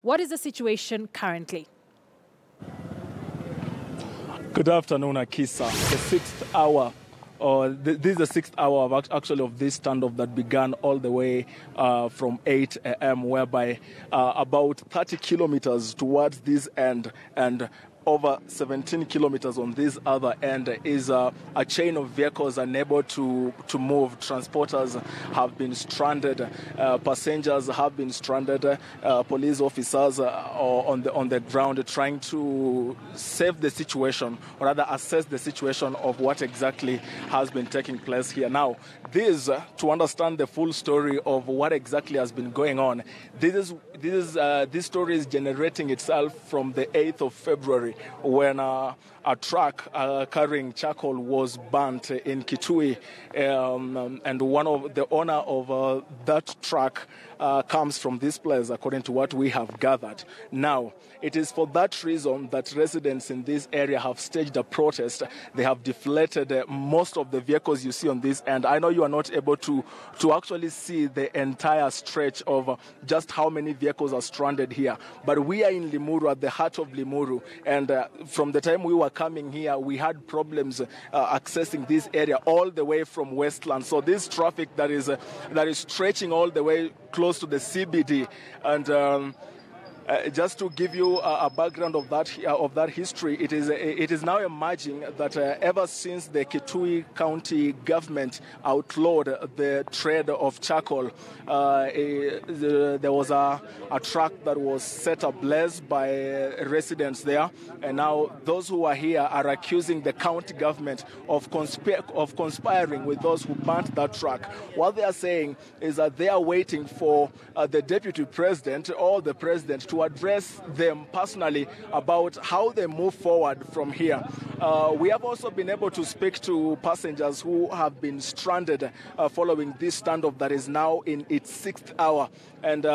What is the situation currently? Good afternoon, Akisa. The sixth hour, this is the sixth hour of this standoff that began all the way from 8 a.m., whereby about 30 kilometers towards this end and over 17 kilometers on this other end is a chain of vehicles unable to move. Transporters have been stranded, passengers have been stranded, police officers are on the ground trying to save the situation, or rather assess the situation of what exactly has been taking place here. Now, to understand the full story of what exactly has been going on, this story is generating itself from the 8th of February, when a truck carrying charcoal was burnt in Kitui, and the owner of that truck comes from this place, according to what we have gathered. Now, it is for that reason that residents in this area have staged a protest. They have deflated most of the vehicles you see on this end. I know you are not able to actually see the entire stretch of just how many vehicles are stranded here, but we are in Limuru, at the heart of Limuru, and from the time we were coming here, we had problems accessing this area all the way from Westland. So this traffic that is stretching all the way close to the CBD, and just to give you a background of that history, it is now emerging that ever since the Kitui County government outlawed the trade of charcoal, there was a truck that was set ablaze by residents there, and now those who are here are accusing the county government of conspiring with those who burnt that truck. What they are saying is that they are waiting for the deputy president or the president to address them personally about how they move forward from here. We have also been able to speak to passengers who have been stranded following this standoff that is now in its sixth hour. And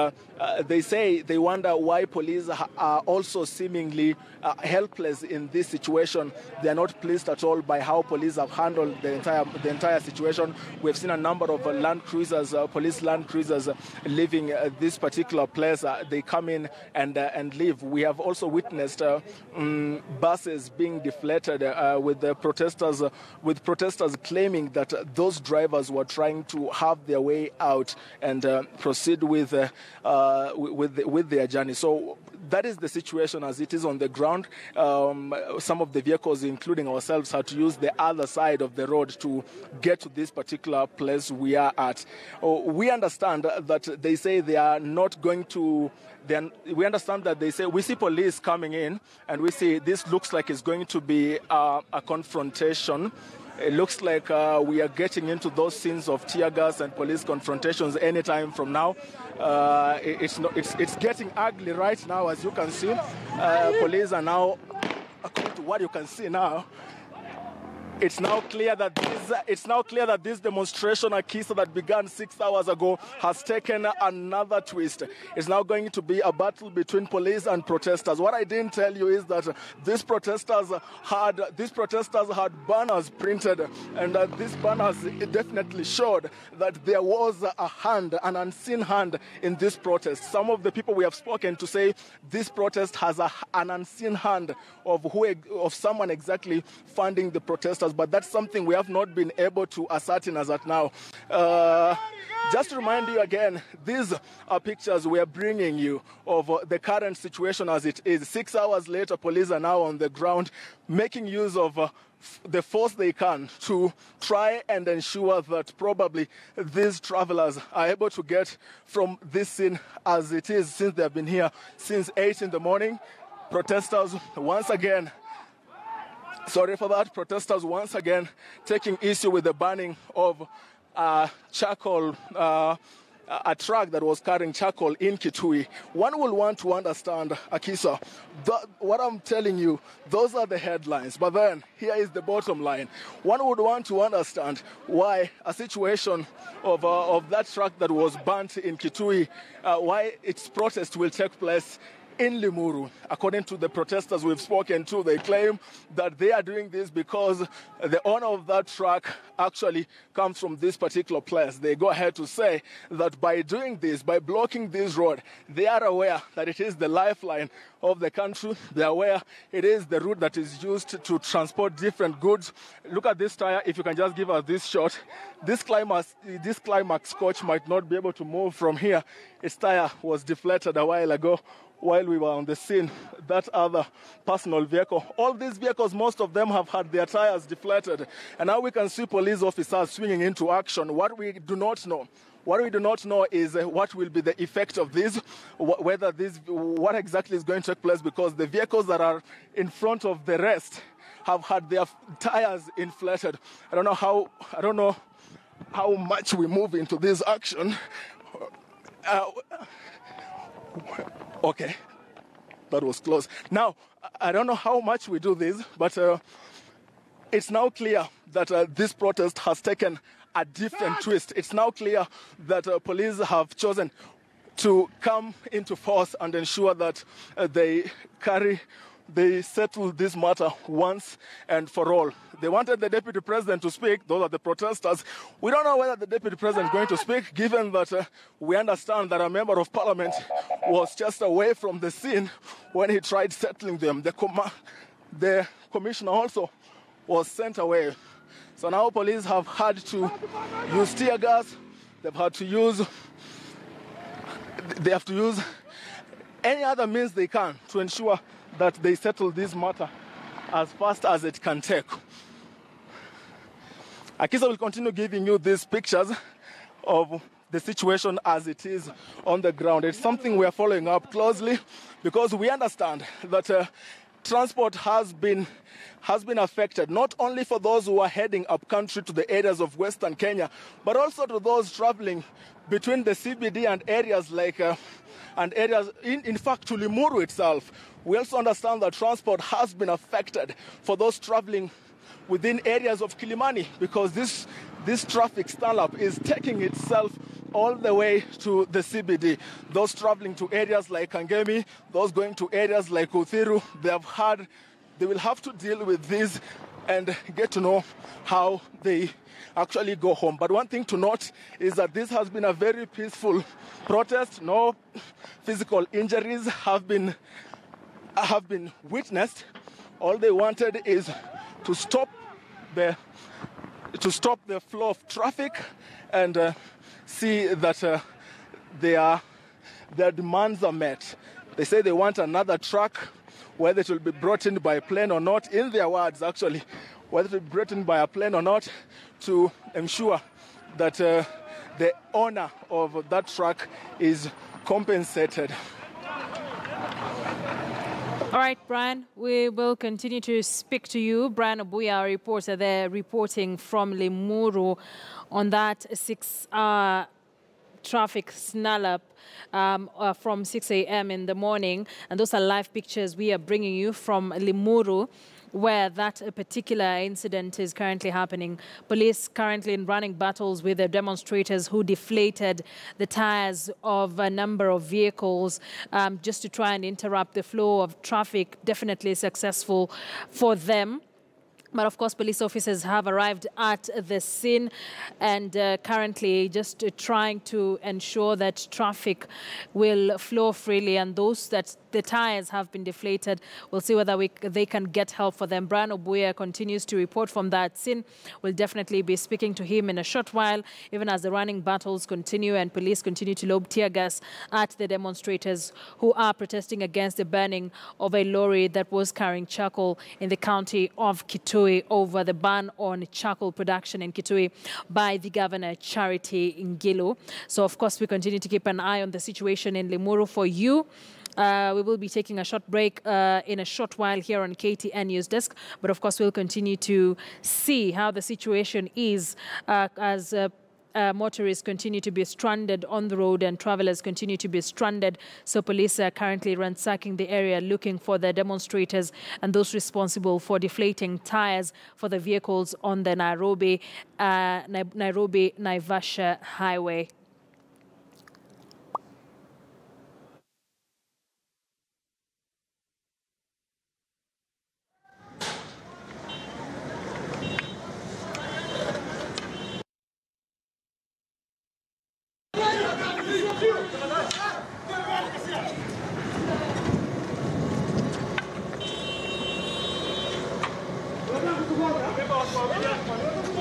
they say they wonder why police are also seemingly helpless in this situation. They are not pleased at all by how police have handled the entire situation. We have seen a number of police land cruisers leaving this particular place. They come in and leave. We have also witnessed buses being deflated with protesters claiming that those drivers were trying to have their way out and proceed with their journey. So that is the situation as it is on the ground. Some of the vehicles, including ourselves, had to use the other side of the road to get to this particular place we are at. We understand that they say they are not going to. We understand that they say we see police coming in, and we see this looks like it's going to be a confrontation. It looks like we are getting into those scenes of tear gas and police confrontations anytime from now. It's getting ugly right now, as you can see. Police are now, according to what you can see now, it's now clear that this demonstration, Akisa, that began 6 hours ago, has taken another twist. It's now going to be a battle between police and protesters. What I didn't tell you is that these protesters had banners printed, and these banners definitely showed that there was a hand, an unseen hand, in this protest. Some of the people we have spoken to say this protest has an unseen hand of someone exactly funding the protesters. But that's something we have not been able to ascertain as at now. Just to remind you again, these are pictures we are bringing you of the current situation as it is. 6 hours later, police are now on the ground making use of the force they can to try and ensure that probably these travelers are able to get from this scene as it is, since they have been here since 8 in the morning. Protesters once again taking issue with the burning of charcoal, a truck that was carrying charcoal in Kitui. One will want to understand, Akisa, what I'm telling you, those are the headlines. But then, here is the bottom line. One would want to understand why a situation of that truck that was burnt in Kitui, why its protest will take place in Limuru. According to the protesters we've spoken to, they claim that they are doing this because the owner of that truck actually comes from this particular place. They go ahead to say that by doing this, by blocking this road, they are aware that it is the lifeline of the country. They are aware it is the route that is used to transport different goods. Look at this tire. If you can just give us this shot. This climax coach might not be able to move from here. Its tire was deflated a while ago while we were on the scene. That other personal vehicle. All these vehicles, most of them have had their tires deflated. And now we can see police officers swinging into action. What we do not know is what will be the effect of this, what exactly is going to take place, because the vehicles that are in front of the rest have had their tires inflated. I don't know how much we move into this action. Okay, that was close. Now, I don't know how much we do this, but it's now clear that this protest has taken a different twist. It's now clear that police have chosen to come into force and ensure that they settle this matter once and for all. They wanted the deputy president to speak. Those are the protesters. We don't know whether the deputy president is going to speak, given that we understand that a member of parliament was just away from the scene when he tried settling them. The commissioner also was sent away. So now police have had to use tear gas. They have to use any other means they can to ensure that they settle this matter as fast as it can take. Akisa will continue giving you these pictures of the situation as it is on the ground. It's something we are following up closely because we understand that transport has been affected, not only for those who are heading up country to the areas of Western Kenya, but also to those traveling between the CBD and areas like, in fact, to Limuru itself. We also understand that transport has been affected for those traveling within areas of Kilimani, because this traffic stand-up is taking itself all the way to the CBD. Those traveling to areas like Kangemi, those going to areas like Uthiru, they will have to deal with this and get to know how they actually go home. But one thing to note is that this has been a very peaceful protest. No physical injuries have been witnessed. All they wanted is to stop the flow of traffic and see that their demands are met. They say they want another truck, whether it will be brought in by plane or not, in their words actually, whether it will be brought in by a plane or not, to ensure that the owner of that truck is compensated. All right, Brian, we will continue to speak to you. Brian Obuya, our reporter there, reporting from Limuru on that 6-hour traffic snarl-up from 6 a.m. in the morning. And those are live pictures we are bringing you from Limuru, where that particular incident is currently happening. Police currently in running battles with the demonstrators who deflated the tires of a number of vehicles just to try and interrupt the flow of traffic. Definitely successful for them. But of course, police officers have arrived at the scene and currently just trying to ensure that traffic will flow freely, and those that the tires have been deflated, we'll see whether they can get help for them. Brian Obuya continues to report from that scene. We'll definitely be speaking to him in a short while, even as the running battles continue and police continue to lob tear gas at the demonstrators who are protesting against the burning of a lorry that was carrying charcoal in the county of Kitui over the ban on charcoal production in Kitui by the governor, Charity Ngilu. So, of course, we continue to keep an eye on the situation in Limuru for you. We will be taking a short break in a short while here on KTN News Desk. But, of course, we'll continue to see how the situation is as motorists continue to be stranded on the road and travelers continue to be stranded. So police are currently ransacking the area looking for the demonstrators and those responsible for deflating tires for the vehicles on the Nakuru-Naivasha Highway. Yes.